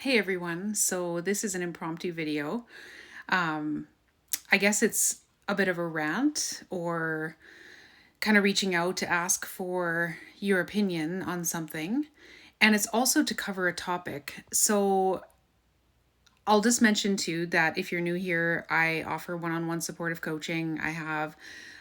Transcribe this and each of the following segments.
Hey everyone, so this is an impromptu video. I guess it's a bit of a rant or kind of reaching out to ask for your opinion on something. And it's also to cover a topic. So I'll just mention too that if you're new here, I offer one on one supportive coaching. I have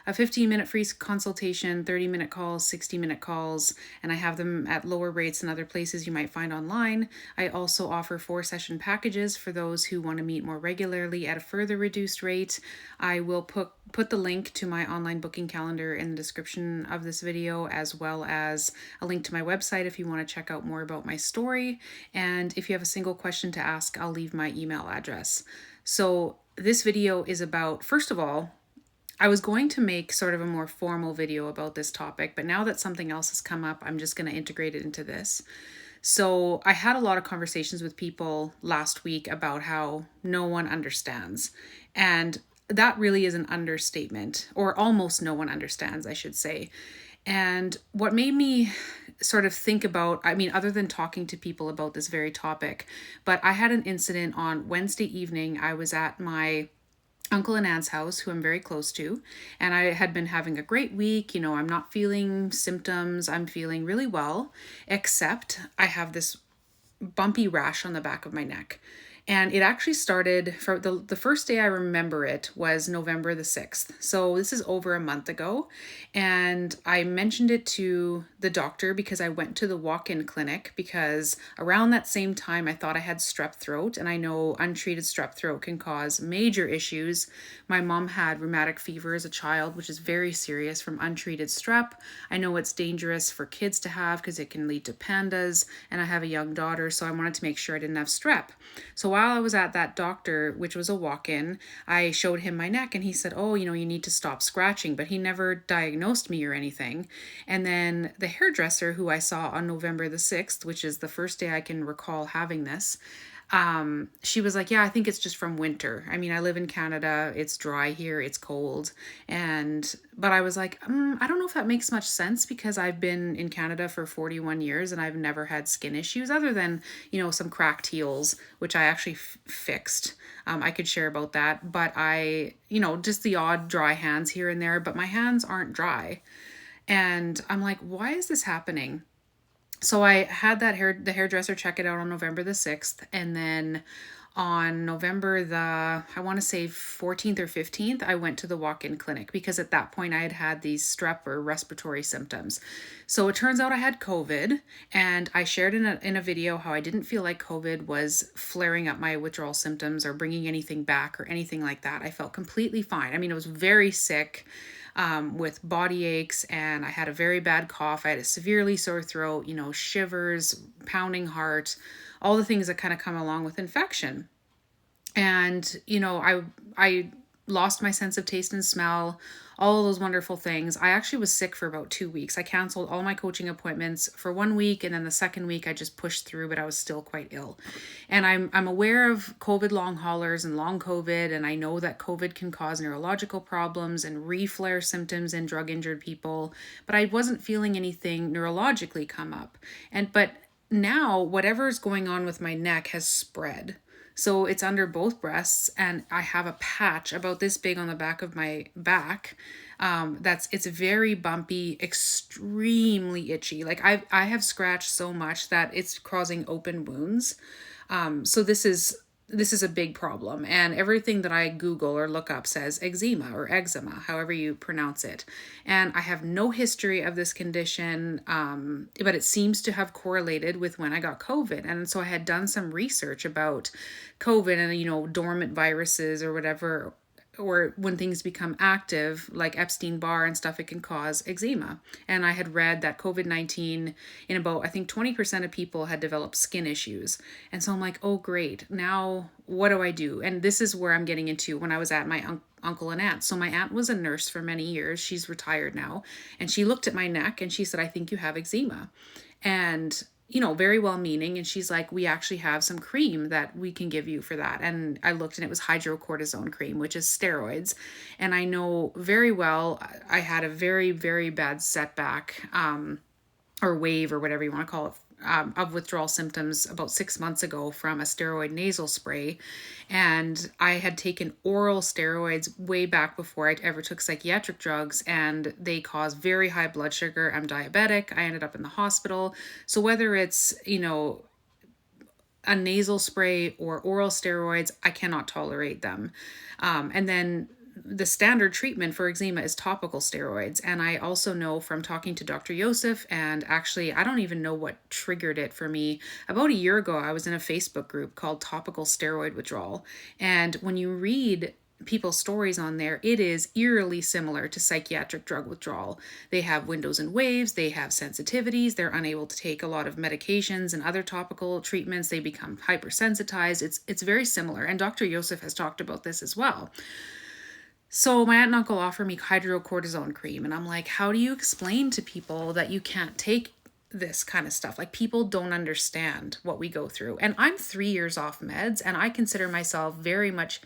a 15-minute free consultation, 30-minute calls, 60-minute calls, and I have them at lower rates than other places you might find online. I also offer 4-session packages for those who want to meet more regularly at a further reduced rate. I will put the link to my online booking calendar in the description of this video, as well as a link to my website if you want to check out more about my story. And if you have a single question to ask, I'll leave my email address. So this video is about, first of all, I was going to make sort of a more formal video about this topic, but now that something else has come up, I'm just going to integrate it into this. So I had a lot of conversations with people last week about how no one understands. And that really is an understatement, or almost no one understands, I should say. And what made me sort of think about, other than talking to people about this very topic, but I had an incident on Wednesday evening. I was at my uncle and aunt's house, who I'm very close to, and I had been having a great week. I'm not feeling symptoms, I'm feeling really well, except I have this bumpy rash on the back of my neck. And it actually started for the first day I remember it was November the 6th. So this is over a month ago. And I mentioned it to the doctor because I went to the walk-in clinic because around that same time I thought I had strep throat. And I know untreated strep throat can cause major issues. My mom had rheumatic fever as a child, which is very serious from untreated strep. I know it's dangerous for kids to have because it can lead to pandas. And I have a young daughter, so I wanted to make sure I didn't have strep. So while I was at that doctor, which was a walk-in, I showed him my neck and he said, oh, you need to stop scratching, but he never diagnosed me or anything. And then the hairdresser who I saw on November the 6th, which is the first day I can recall having this, she was like, yeah, I think it's just from winter. I live in Canada, it's dry here, it's cold. But I was like, I don't know if that makes much sense because I've been in Canada for 41 years and I've never had skin issues other than, some cracked heels, which I actually fixed. I could share about that, but just the odd dry hands here and there, but my hands aren't dry. And I'm like, why is this happening? So I had the hairdresser check it out on November the 6th, and then on November I want to say 14th or 15th, I went to the walk-in clinic because at that point I had had these strep or respiratory symptoms. So it turns out I had COVID, and I shared in a video how I didn't feel like COVID was flaring up my withdrawal symptoms or bringing anything back or anything like that. I felt completely fine. I was very sick. With body aches, and I had a very bad cough. I had a severely sore throat, shivers, pounding heart, all the things that kind of come along with infection. And, I lost my sense of taste and smell, all of those wonderful things. I actually was sick for about 2 weeks. I canceled all my coaching appointments for 1 week, and then the second week I just pushed through, but I was still quite ill. And I'm aware of COVID long haulers and long COVID, and I know that COVID can cause neurological problems and reflare symptoms in drug injured people, but I wasn't feeling anything neurologically come up. But now whatever's going on with my neck has spread. So it's under both breasts, and I have a patch about this big on the back of my back. It's very bumpy, extremely itchy. Like I have scratched so much that it's causing open wounds. So this is a big problem, and everything that I Google or look up says eczema or eczema, however you pronounce it. And I have no history of this condition, but it seems to have correlated with when I got COVID. And so I had done some research about COVID and, dormant viruses or whatever, or when things become active, like Epstein-Barr and stuff, it can cause eczema. And I had read that COVID-19 in about, I think 20% of people had developed skin issues. And so I'm like, oh, great. Now what do I do? And this is where I'm getting into when I was at my uncle and aunt. So my aunt was a nurse for many years. She's retired now. And she looked at my neck and she said, I think you have eczema. And very well meaning. And she's like, we actually have some cream that we can give you for that. And I looked and it was hydrocortisone cream, which is steroids. And I know very well, I had a very, very bad setback, or wave or whatever you want to call it, of withdrawal symptoms about 6 months ago from a steroid nasal spray. And I had taken oral steroids way back before I ever took psychiatric drugs, and they cause very high blood sugar. I'm diabetic. I ended up in the hospital. So whether it's, a nasal spray or oral steroids, I cannot tolerate them. And then the standard treatment for eczema is topical steroids. And I also know from talking to Dr. Yosef, and actually, I don't even know what triggered it for me. About a year ago, I was in a Facebook group called Topical Steroid Withdrawal. And when you read people's stories on there, it is eerily similar to psychiatric drug withdrawal. They have windows and waves, they have sensitivities, they're unable to take a lot of medications and other topical treatments, they become hypersensitized. It's very similar, and Dr. Yosef has talked about this as well. So my aunt and uncle offer me hydrocortisone cream, and I'm like, how do you explain to people that you can't take this kind of stuff? Like, people don't understand what we go through. And I'm 3 years off meds, and I consider myself very much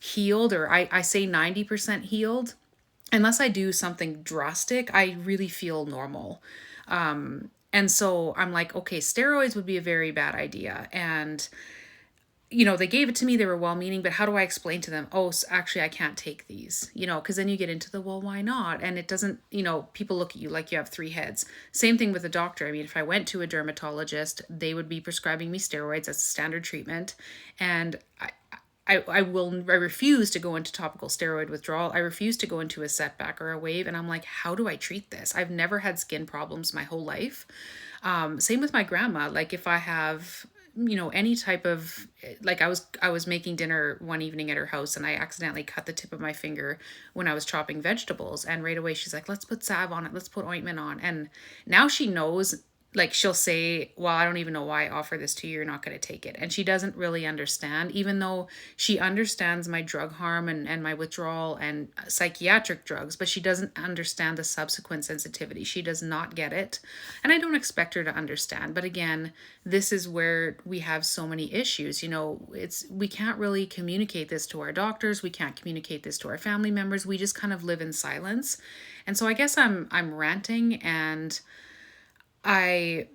healed, or I say 90% healed. Unless I do something drastic, I really feel normal. And so I'm like, okay, steroids would be a very bad idea. And they gave it to me, they were well-meaning, but how do I explain to them, oh, actually, I can't take these, because then you get into the, well, why not? And it doesn't, people look at you like you have three heads. Same thing with a doctor. I mean, if I went to a dermatologist, they would be prescribing me steroids as a standard treatment. And I refuse to go into topical steroid withdrawal. I refuse to go into a setback or a wave. And I'm like, how do I treat this? I've never had skin problems my whole life. Same with my grandma. Like, if I have any type of, like, I was making dinner one evening at her house, and I accidentally cut the tip of my finger when I was chopping vegetables, and right away she's like, let's put salve on it, let's put ointment on. And now she knows, like, she'll say, well, I don't even know why I offer this to you, you're not going to take it. And she doesn't really understand, even though she understands my drug harm and my withdrawal and psychiatric drugs, but she doesn't understand the subsequent sensitivity. She does not get it. And I don't expect her to understand. But again, this is where we have so many issues. We can't really communicate this to our doctors. We can't communicate this to our family members. We just kind of live in silence. And so I guess I'm ranting, and I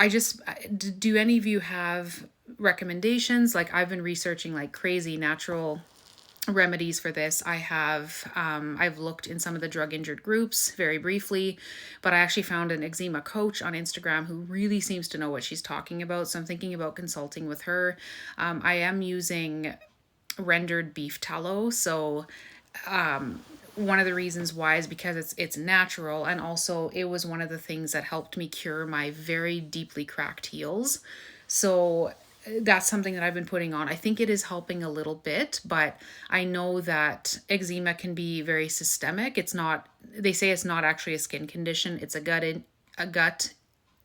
just, do any of you have recommendations? Like, I've been researching like crazy natural remedies for this. I've looked in some of the drug injured groups very briefly, but I actually found an eczema coach on Instagram who really seems to know what she's talking about. So I'm thinking about consulting with her. I am using rendered beef tallow. So, one of the reasons why is because it's natural, and also it was one of the things that helped me cure my very deeply cracked heels. So that's something that I've been putting on. I think it is helping a little bit, but I know that eczema can be very systemic. They say it's not actually a skin condition, it's a gut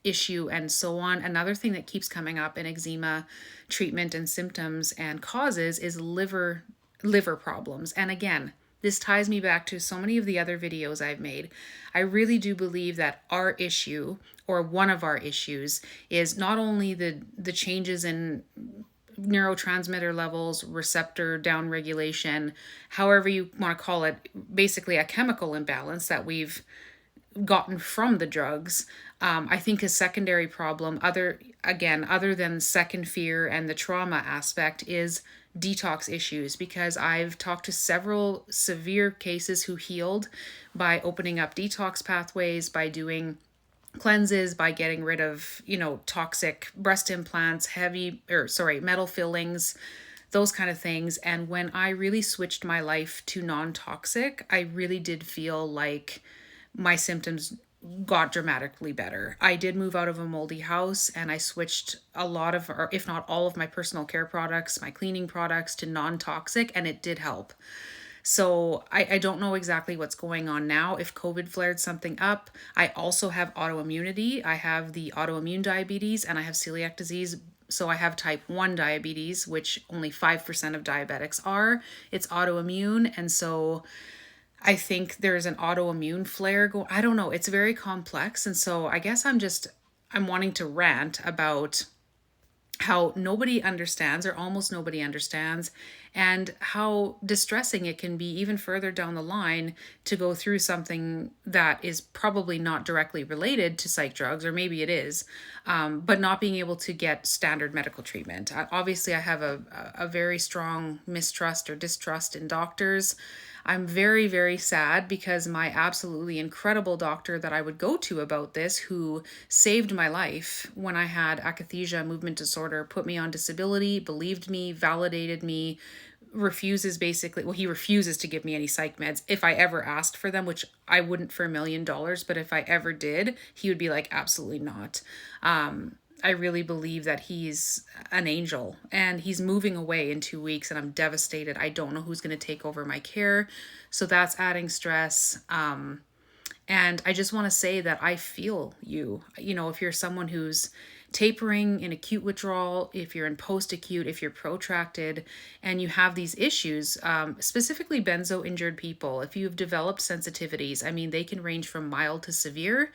issue, and so on. Another thing that keeps coming up in eczema treatment and symptoms and causes is liver problems. And again, this ties me back to so many of the other videos I've made. I really do believe that our issue, or one of our issues, is not only the changes in neurotransmitter levels, receptor downregulation, however you want to call it, basically a chemical imbalance that we've gotten from the drugs. I think a secondary problem, other than second fear and the trauma aspect, is detox issues, because I've talked to several severe cases who healed by opening up detox pathways, by doing cleanses, by getting rid of, toxic breast implants, metal fillings, those kind of things. And when I really switched my life to non-toxic, I really did feel like my symptoms got dramatically better. I did move out of a moldy house, and I switched a lot of, or if not all of, my personal care products, my cleaning products, to non-toxic, and it did help. So I don't know exactly what's going on now, if COVID flared something up. I also have autoimmunity. I have the autoimmune diabetes, and I have celiac disease. So I have type 1 diabetes, which only 5% of diabetics are. It's autoimmune, and so I think there's an autoimmune flare I don't know. It's very complex. And so I guess I'm wanting to rant about how nobody understands, or almost nobody understands, and how distressing it can be even further down the line to go through something that is probably not directly related to psych drugs, or maybe it is, but not being able to get standard medical treatment. Obviously, I have a very strong mistrust or distrust in doctors. I'm very, very sad because my absolutely incredible doctor that I would go to about this, who saved my life when I had akathisia, movement disorder, put me on disability, believed me, validated me, he refuses to give me any psych meds if I ever asked for them, which I wouldn't for $1,000,000, but if I ever did, he would be like, absolutely not. I really believe that he's an angel, and he's moving away in 2 weeks, and I'm devastated. I don't know who's going to take over my care. So that's adding stress. And I just want to say that I feel you. If you're someone who's tapering in acute withdrawal, if you're in post-acute, if you're protracted, and you have these issues, specifically benzo injured people, if you've developed sensitivities, I mean, they can range from mild to severe.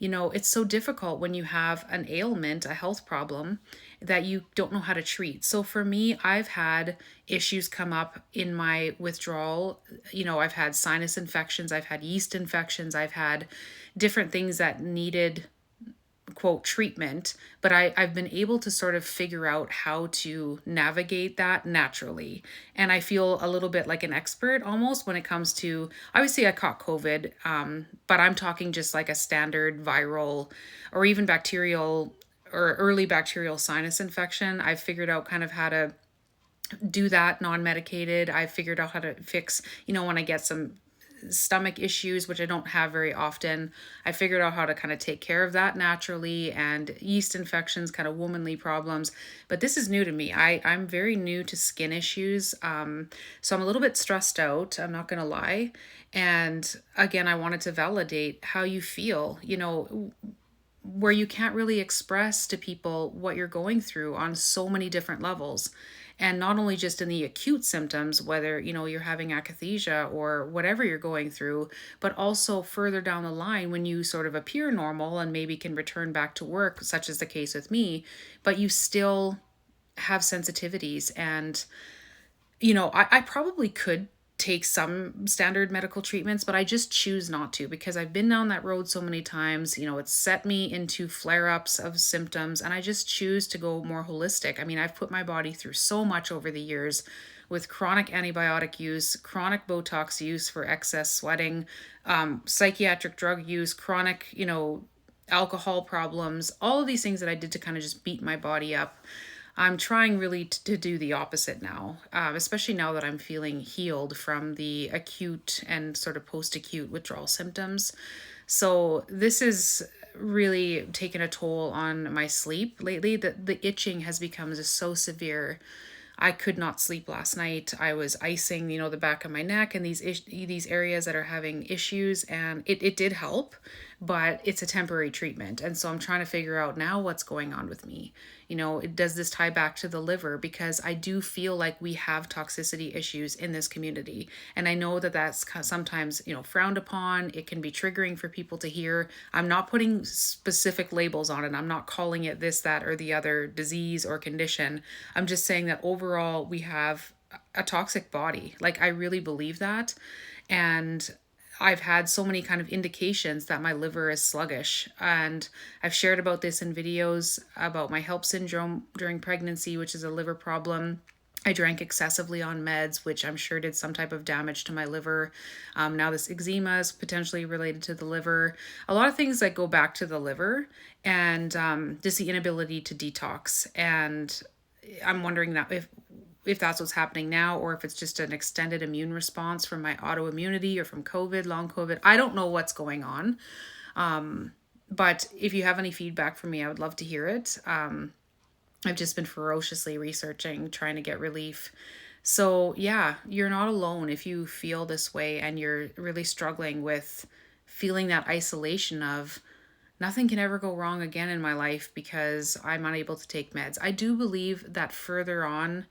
It's so difficult when you have an ailment, a health problem, that you don't know how to treat. So for me, I've had issues come up in my withdrawal. I've had sinus infections, I've had yeast infections, I've had different things that needed, quote, treatment, but I've been able to sort of figure out how to navigate that naturally. And I feel a little bit like an expert almost when it comes to, obviously I caught COVID, but I'm talking just like a standard viral or even bacterial or early bacterial sinus infection. I've figured out kind of how to do that non-medicated. I've figured out how to fix, when I get some stomach issues, which I don't have very often, I figured out how to kind of take care of that naturally, and yeast infections, kind of womanly problems. But this is new to me. I'm very new to skin issues. So I'm a little bit stressed out, I'm not going to lie. And again, I wanted to validate how you feel, where you can't really express to people what you're going through on so many different levels. And not only just in the acute symptoms, whether, you're having akathisia or whatever you're going through, but also further down the line when you sort of appear normal and maybe can return back to work, such as the case with me, but you still have sensitivities. And, I probably could take some standard medical treatments, but I just choose not to because I've been down that road so many times. It's set me into flare-ups of symptoms, and I just choose to go more holistic. I mean, I've put my body through so much over the years with chronic antibiotic use, chronic Botox use for excess sweating, psychiatric drug use, chronic, alcohol problems, all of these things that I did to kind of just beat my body up. I'm trying really to do the opposite now, especially now that I'm feeling healed from the acute and sort of post-acute withdrawal symptoms. So this is really taken a toll on my sleep lately. The itching has become just so severe. I could not sleep last night. I was icing, the back of my neck and these areas that are having issues, and it did help, but it's a temporary treatment. And so I'm trying to figure out now what's going on with me. Does this tie back to the liver? Because I do feel like we have toxicity issues in this community. And I know that that's sometimes, frowned upon. It can be triggering for people to hear. I'm not putting specific labels on it. I'm not calling it this, that, or the other disease or condition. I'm just saying that overall we have a toxic body. Like, I really believe that. And I've had so many kind of indications that my liver is sluggish. And I've shared about this in videos about my HELP syndrome during pregnancy, which is a liver problem. I drank excessively on meds, which I'm sure did some type of damage to my liver. Now this eczema is potentially related to the liver. A lot of things that go back to the liver, and just the inability to detox. And I'm wondering now if that's what's happening now, or if it's just an extended immune response from my autoimmunity or from COVID, long COVID. I don't know what's going on. But if you have any feedback for me, I would love to hear it. I've just been ferociously researching, trying to get relief. So yeah, you're not alone if you feel this way and you're really struggling with feeling that isolation of nothing can ever go wrong again in my life because I'm unable to take meds. I do believe that further on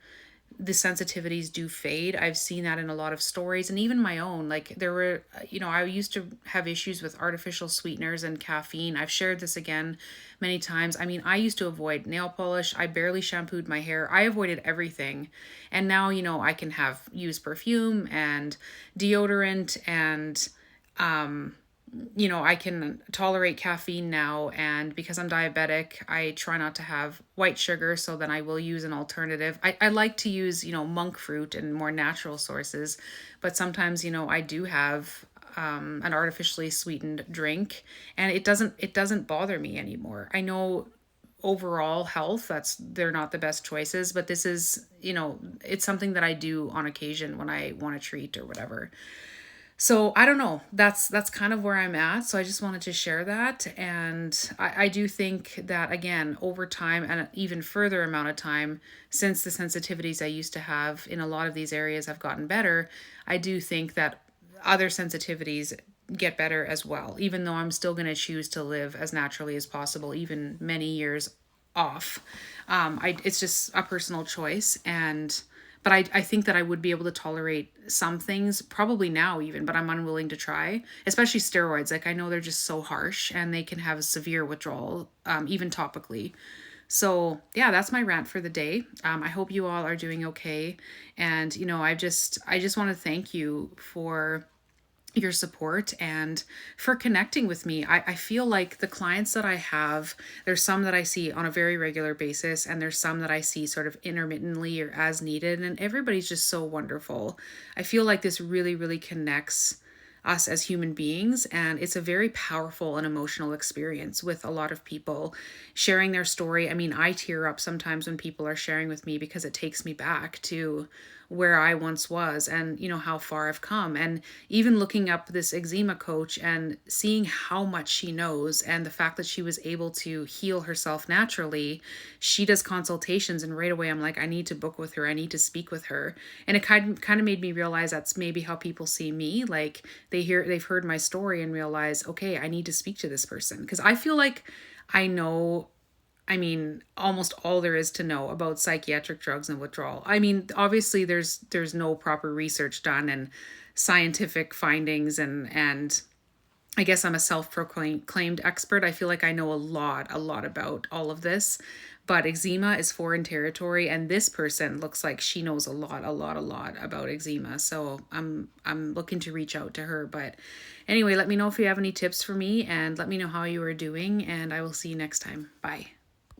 the sensitivities do fade. I've seen that in a lot of stories and even my own. Like there were, I used to have issues with artificial sweeteners and caffeine. I've shared this again many times. I mean, I used to avoid nail polish. I barely shampooed my hair. I avoided everything. And now, I can use perfume and deodorant and I can tolerate caffeine now, and because I'm diabetic, I try not to have white sugar, so then I will use an alternative. I like to use, monk fruit and more natural sources, but sometimes, I do have an artificially sweetened drink, and it doesn't bother me anymore. I know overall health, they're not the best choices, but this is, it's something that I do on occasion when I want a treat or whatever. So I don't know. That's kind of where I'm at. So I just wanted to share that. And I do think that, again, over time and an even further amount of time, since the sensitivities I used to have in a lot of these areas have gotten better, I do think that other sensitivities get better as well, even though I'm still going to choose to live as naturally as possible, even many years off. It's just a personal choice. But I think that I would be able to tolerate some things, probably now even, but I'm unwilling to try, especially steroids. Like I know they're just so harsh and they can have a severe withdrawal, even topically. So yeah, that's my rant for the day. I hope you all are doing okay. And, I just want to thank you for your support and for connecting with me. I feel like the clients that I have, there's some that I see on a very regular basis, and there's some that I see sort of intermittently or as needed, and everybody's just so wonderful. I feel like this really, really connects us as human beings, and it's a very powerful and emotional experience with a lot of people sharing their story. I mean, I tear up sometimes when people are sharing with me because it takes me back to where I once was and how far I've come. And even looking up this eczema coach and seeing how much she knows and the fact that she was able to heal herself naturally. She does consultations, and right away I'm like, I need to book with her, I need to speak with her. And it kind of made me realize that's maybe how people see me. Like they've heard my story and realize, okay, I need to speak to this person, because I feel like I know, almost all there is to know about psychiatric drugs and withdrawal. I mean, obviously there's no proper research done and scientific findings, and I guess I'm a self-proclaimed expert. I feel like I know a lot about all of this, but eczema is foreign territory, and this person looks like she knows a lot about eczema. So I'm looking to reach out to her. But anyway, let me know if you have any tips for me, and let me know how you are doing, and I will see you next time. Bye.